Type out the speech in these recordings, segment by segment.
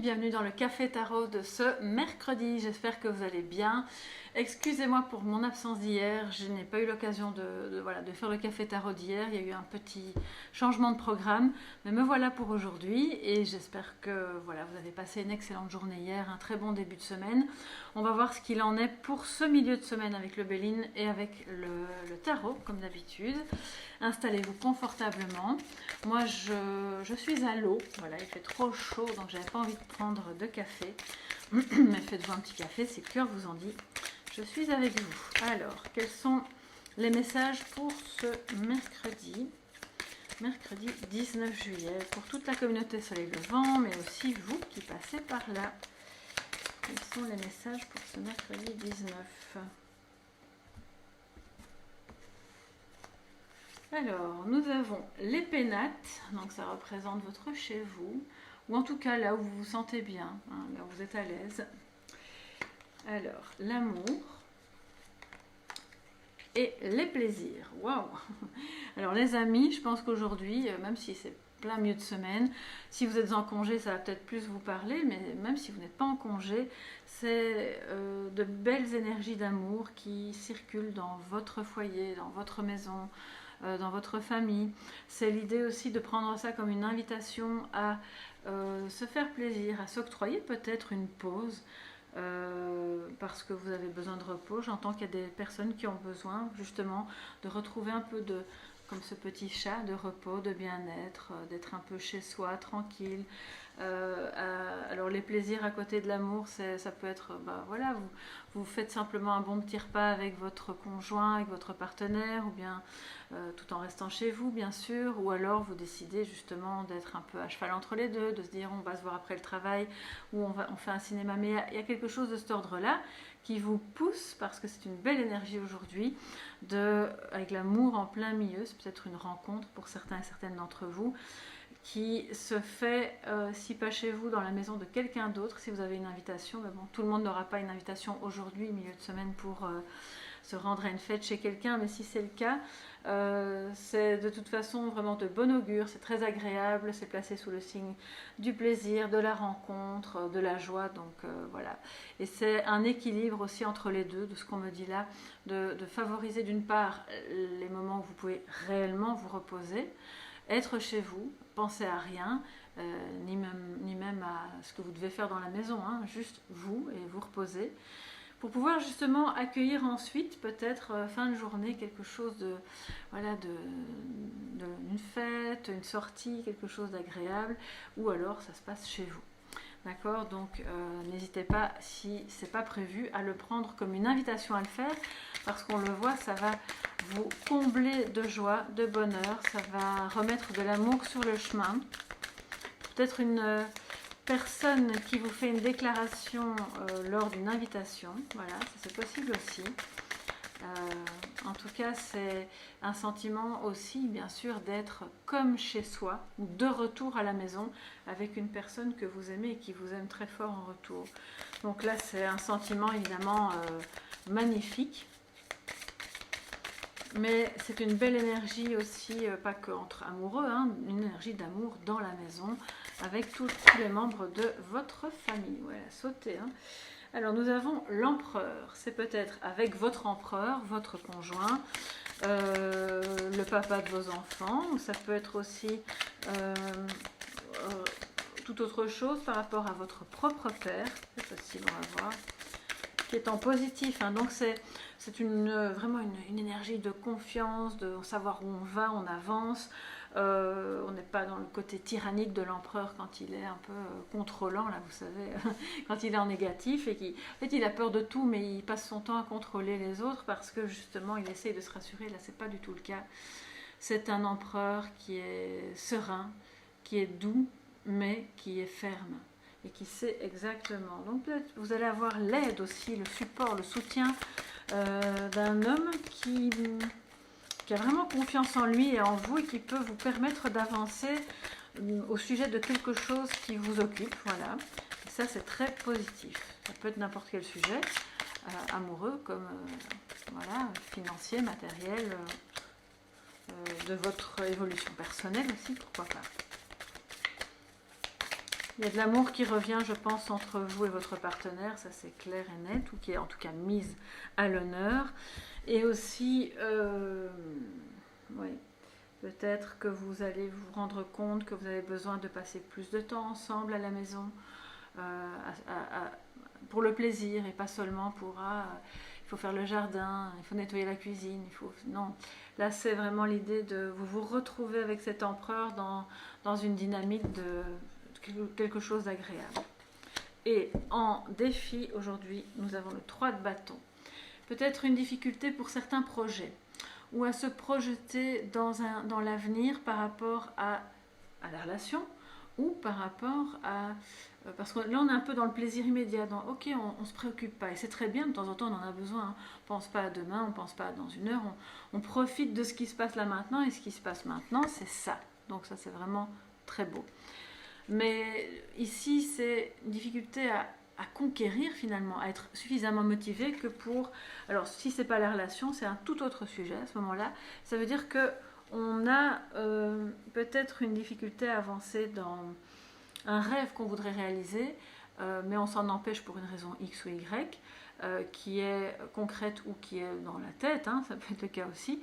bienvenue dans le Café Tarot de ce mercredi. J'espère que vous allez bien. Excusez-moi pour mon absence d'hier, je n'ai pas eu l'occasion de faire le Café Tarot d'hier. Il y a eu un petit changement de programme, mais me voilà pour aujourd'hui et j'espère que vous avez passé une excellente journée hier, un très bon début de semaine. On va voir ce qu'il en est pour ce milieu de semaine avec le Béline et avec le tarot, comme d'habitude. Installez-vous confortablement. Moi, je suis à l'eau. Voilà, il fait trop chaud, donc j'avais pas envie de prendre de café. Mais faites-vous un petit café, si le cœur vous en dit. Je suis avec vous. Alors, quels sont les messages pour ce mercredi 19 juillet, pour toute la communauté Soleil Levant, mais aussi vous qui passez par là. Quels sont les messages pour ce mercredi 19? Alors, nous avons les pénates, donc ça représente votre chez vous, ou en tout cas là où vous vous sentez bien, là où vous êtes à l'aise. Alors, l'amour et les plaisirs. Waouh! Alors les amis, je pense qu'aujourd'hui, même si c'est plein milieu de semaine, si vous êtes en congé, ça va peut-être plus vous parler, mais même si vous n'êtes pas en congé, c'est de belles énergies d'amour qui circulent dans votre foyer, dans votre maison, dans votre famille. C'est l'idée aussi de prendre ça comme une invitation à se faire plaisir, à s'octroyer peut-être une pause, parce que vous avez besoin de repos. J'entends qu'il y a des personnes qui ont besoin justement de retrouver un peu de, comme ce petit chat, de repos, de bien-être, d'être un peu chez soi, tranquille. Alors les plaisirs à côté de l'amour, ça peut être, vous faites simplement un bon petit repas avec votre conjoint, avec votre partenaire, ou bien tout en restant chez vous bien sûr, ou alors vous décidez justement d'être un peu à cheval entre les deux, de se dire on va se voir après le travail, ou on fait un cinéma, mais il y a quelque chose de cet ordre-là qui vous pousse, parce que c'est une belle énergie aujourd'hui, avec l'amour en plein milieu. C'est peut-être une rencontre pour certains et certaines d'entre vous, qui se fait, si pas chez vous, dans la maison de quelqu'un d'autre, si vous avez une invitation. Mais bon, tout le monde n'aura pas une invitation aujourd'hui, milieu de semaine, pour se rendre à une fête chez quelqu'un, mais si c'est le cas, c'est de toute façon vraiment de bon augure, c'est très agréable, c'est placé sous le signe du plaisir, de la rencontre, de la joie, donc voilà. Et c'est un équilibre aussi entre les deux, de ce qu'on me dit là, de favoriser d'une part les moments où vous pouvez réellement vous reposer, être chez vous, penser à rien, ni même à ce que vous devez faire dans la maison, juste vous et vous reposer, pour pouvoir justement accueillir ensuite peut-être fin de journée quelque chose une fête, une sortie, quelque chose d'agréable, ou alors ça se passe chez vous. D'accord, donc n'hésitez pas, si c'est pas prévu, à le prendre comme une invitation à le faire, parce qu'on le voit, ça va vous combler de joie, de bonheur, ça va remettre de l'amour sur le chemin. Peut-être une personne qui vous fait une déclaration lors d'une invitation, voilà, ça c'est possible aussi. En tout cas, c'est un sentiment aussi, bien sûr, d'être comme chez soi, ou de retour à la maison avec une personne que vous aimez et qui vous aime très fort en retour. Donc là, c'est un sentiment évidemment magnifique. Mais c'est une belle énergie aussi, pas qu'entre amoureux, une énergie d'amour dans la maison, avec tous les membres de votre famille. Voilà, sautez. Alors nous avons l'empereur, c'est peut-être avec votre empereur, votre conjoint, le papa de vos enfants, ou ça peut être aussi toute autre chose par rapport à votre propre père, c'est possible, on va voir, qui est en positif, donc c'est vraiment une énergie de confiance, de savoir où on va, on avance. On n'est pas dans le côté tyrannique de l'empereur quand il est un peu contrôlant, là vous savez, quand il est en négatif, et en fait il a peur de tout, mais il passe son temps à contrôler les autres parce que justement il essaye de se rassurer. Là c'est pas du tout le cas. C'est un empereur qui est serein, qui est doux, mais qui est ferme et qui sait exactement. Donc peut-être vous allez avoir l'aide aussi, le support, le soutien d'un homme qui a vraiment confiance en lui et en vous, et qui peut vous permettre d'avancer au sujet de quelque chose qui vous occupe. Voilà. Et ça, c'est très positif. Ça peut être n'importe quel sujet, amoureux comme financier, matériel, de votre évolution personnelle aussi, pourquoi pas. Il y a de l'amour qui revient, je pense, entre vous et votre partenaire, ça c'est clair et net, ou qui est en tout cas mise à l'honneur. Et aussi, oui, peut-être que vous allez vous rendre compte que vous avez besoin de passer plus de temps ensemble à la maison, pour le plaisir et pas seulement pour il faut faire le jardin, il faut nettoyer la cuisine, non. Là c'est vraiment l'idée de vous retrouver avec cet empereur dans une dynamique de quelque chose d'agréable. Et en défi aujourd'hui, nous avons le 3 de bâton. Peut-être une difficulté pour certains projets, ou à se projeter dans l'avenir par rapport à la relation, ou par rapport à... Parce que là on est un peu dans le plaisir immédiat, ok, on ne se préoccupe pas, et c'est très bien, de temps en temps on en a besoin, hein. On ne pense pas à demain, on ne pense pas à dans une heure, on profite de ce qui se passe là maintenant, et ce qui se passe maintenant c'est ça. Donc ça c'est vraiment très beau. Mais ici c'est une difficulté à conquérir finalement, à être suffisamment motivé que pour... Alors si c'est pas la relation, c'est un tout autre sujet à ce moment-là. Ça veut dire que on a peut-être une difficulté à avancer dans un rêve qu'on voudrait réaliser, mais on s'en empêche pour une raison X ou Y, qui est concrète ou qui est dans la tête, hein, ça peut être le cas aussi.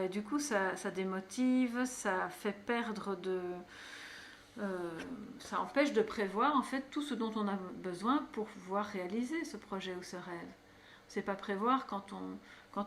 Du coup ça démotive, ça fait perdre ça empêche de prévoir en fait tout ce dont on a besoin pour pouvoir réaliser ce projet ou ce rêve. On ne sait pas prévoir quand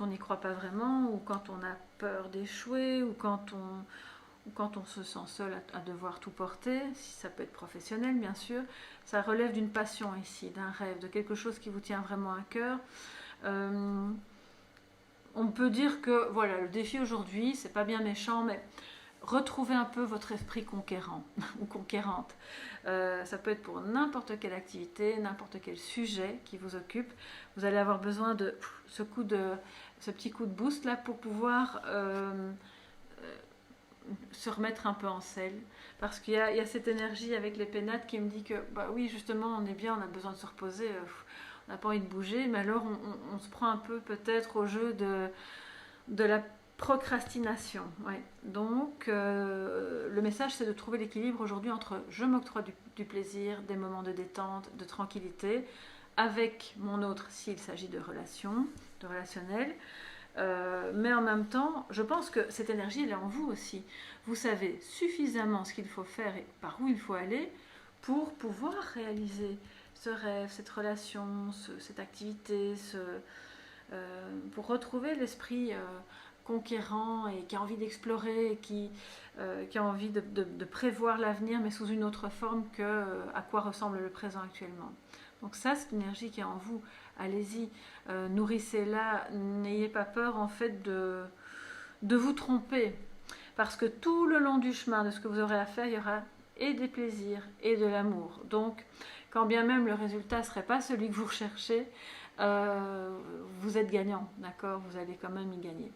on n'y croit pas vraiment, ou quand on a peur d'échouer, ou quand on se sent seul à devoir tout porter, si ça peut être professionnel bien sûr. Ça relève d'une passion ici, d'un rêve, de quelque chose qui vous tient vraiment à cœur. On peut dire que voilà, le défi aujourd'hui, c'est pas bien méchant, mais retrouvez un peu votre esprit conquérant ou conquérante. Ça peut être pour n'importe quelle activité, n'importe quel sujet qui vous occupe. Vous allez avoir besoin de ce petit coup de boost là pour pouvoir se remettre un peu en selle. Parce qu'il y a cette énergie avec les pénates qui me dit que bah oui, justement, on est bien, on a besoin de se reposer, on n'a pas envie de bouger, mais alors on se prend un peu peut-être au jeu de la procrastination. Ouais. Donc, le message, c'est de trouver l'équilibre aujourd'hui entre je m'octroie du plaisir, des moments de détente, de tranquillité, avec mon autre s'il s'agit de relationnel. Mais en même temps, je pense que cette énergie, elle est en vous aussi. Vous savez suffisamment ce qu'il faut faire et par où il faut aller pour pouvoir réaliser ce rêve, cette relation, cette activité, pour retrouver l'esprit conquérant et qui a envie d'explorer, et qui a envie de prévoir l'avenir, mais sous une autre forme que à quoi ressemble le présent actuellement. Donc ça, c'est une énergie qui est en vous. Allez-y, nourrissez-la, n'ayez pas peur en fait de vous tromper. Parce que tout le long du chemin de ce que vous aurez à faire, il y aura et des plaisirs et de l'amour. Donc, quand bien même le résultat ne serait pas celui que vous recherchez, vous êtes gagnant, d'accord? Vous allez quand même y gagner.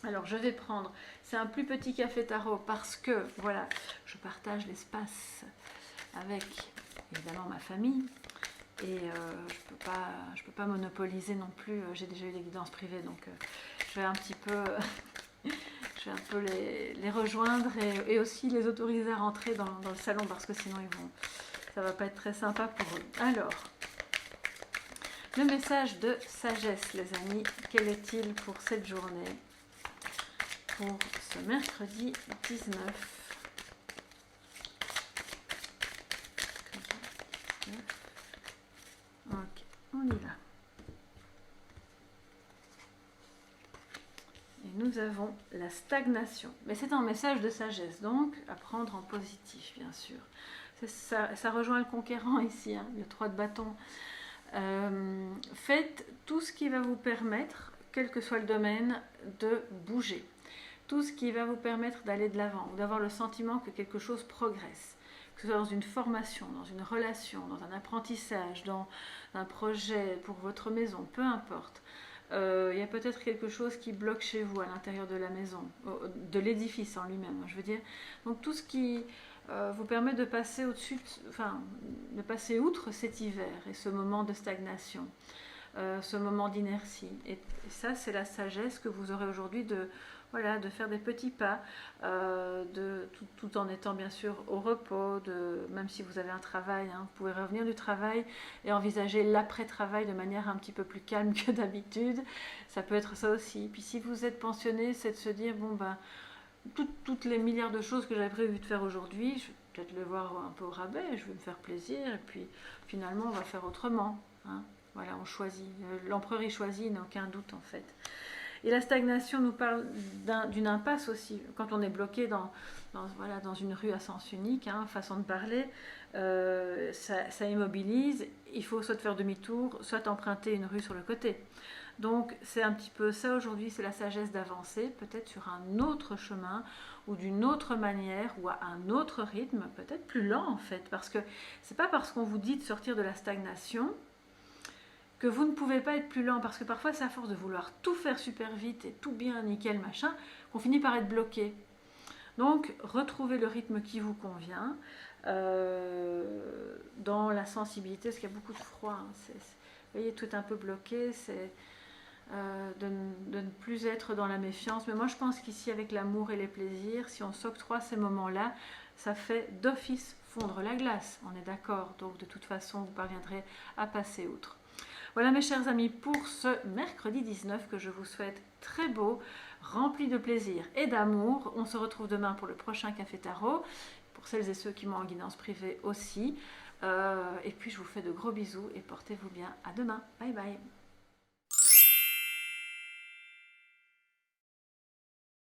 Alors je vais prendre, c'est un plus petit café tarot parce que voilà, je partage l'espace avec évidemment ma famille et je peux pas monopoliser non plus. J'ai déjà eu des guidances privées, donc je vais un petit peu, je vais un peu les rejoindre et aussi les autoriser à rentrer dans le salon parce que sinon ça va pas être très sympa pour eux. Alors, le message de sagesse, les amis, quel est-il pour cette journée? Pour ce mercredi 19. Ok, on y va. Et nous avons la stagnation. Mais c'est un message de sagesse, donc à prendre en positif, bien sûr. Ça rejoint le conquérant ici, hein, le 3 de bâton. Faites tout ce qui va vous permettre, quel que soit le domaine, de bouger. Tout ce qui va vous permettre d'aller de l'avant, ou d'avoir le sentiment que quelque chose progresse. Que ce soit dans une formation, dans une relation, dans un apprentissage, dans un projet pour votre maison, peu importe. Il y a peut-être quelque chose qui bloque chez vous à l'intérieur de la maison, de l'édifice en lui-même, je veux dire. Donc tout ce qui vous permet de passer au-dessus, de passer outre cet hiver et ce moment de stagnation. ce moment d'inertie. Et ça, c'est la sagesse que vous aurez aujourd'hui de, voilà, de faire des petits pas, tout en étant bien sûr au repos, même si vous avez un travail, hein, vous pouvez revenir du travail et envisager l'après-travail de manière un petit peu plus calme que d'habitude. Ça peut être ça aussi. Puis si vous êtes pensionné, c'est de se dire, bon ben, toutes les milliards de choses que j'avais prévu de faire aujourd'hui, je vais peut-être le voir un peu au rabais, je vais me faire plaisir, et puis finalement on va faire autrement. Hein. Voilà, on choisit. L'empereur y choisit, il n'a aucun doute en fait. Et la stagnation nous parle d'une impasse aussi. Quand on est bloqué voilà, dans une rue à sens unique, hein, façon de parler, ça immobilise. Il faut soit faire demi-tour, soit emprunter une rue sur le côté. Donc c'est un petit peu ça aujourd'hui, c'est la sagesse d'avancer, peut-être sur un autre chemin ou d'une autre manière ou à un autre rythme, peut-être plus lent en fait. Parce que c'est pas parce qu'on vous dit de sortir de la stagnation que vous ne pouvez pas être plus lent, parce que parfois c'est à force de vouloir tout faire super vite et tout bien, nickel, machin, qu'on finit par être bloqué. Donc retrouvez le rythme qui vous convient, dans la sensibilité, parce qu'il y a beaucoup de froid, hein, vous voyez, tout est un peu bloqué, c'est de ne plus être dans la méfiance. Mais moi je pense qu'ici avec l'amour et les plaisirs, si on s'octroie ces moments-là, ça fait d'office fondre la glace, on est d'accord, donc de toute façon vous parviendrez à passer outre. Voilà mes chers amis pour ce mercredi 19 que je vous souhaite très beau, rempli de plaisir et d'amour. On se retrouve demain pour le prochain Café Tarot, pour celles et ceux qui m'ont en guidance privée aussi. Et puis je vous fais de gros bisous et portez-vous bien. À demain. Bye bye.